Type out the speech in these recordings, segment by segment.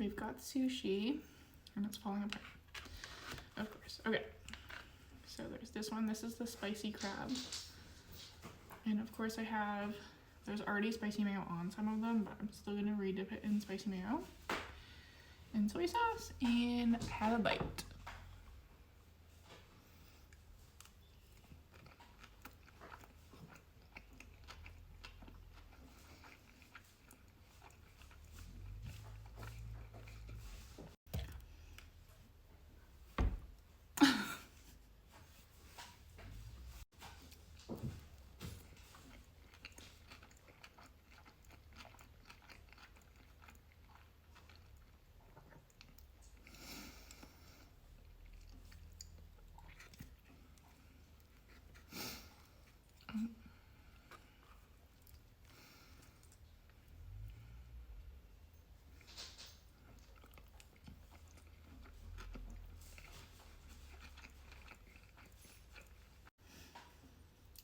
we've got sushi, and it's falling apart. Of course. Okay. So there's this one. This is the spicy crab. And of course there's already spicy mayo on some of them, but I'm still gonna re-dip it in spicy mayo and soy sauce and have a bite.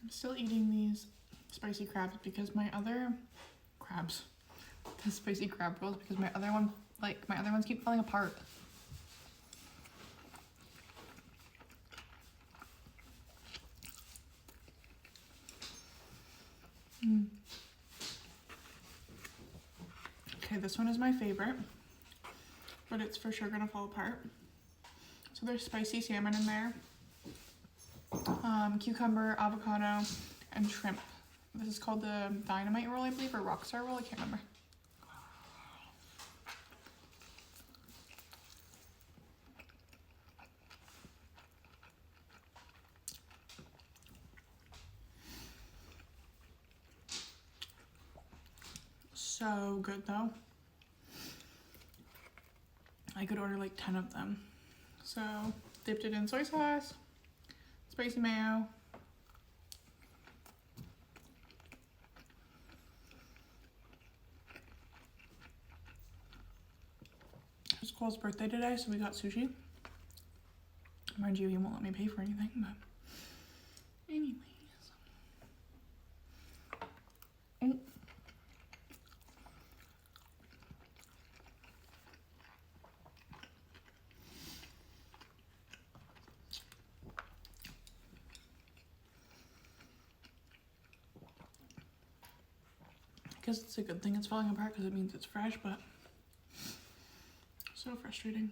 I'm still eating these spicy crabs because my other the spicy crab rolls, because my other ones keep falling apart. Okay, this one is my favorite, but it's for sure gonna fall apart. So there's spicy salmon in there, cucumber, avocado, and shrimp. This is called the dynamite roll, I believe, or rockstar roll, I can't remember. So good though. I could order like 10 of them. So dipped it in soy sauce, spicy mayo, it's Cole's birthday today, so we got sushi. Mind you, he won't let me pay for anything, but anyways. Oh. I guess it's a good thing it's falling apart because it means it's fresh, but so frustrating.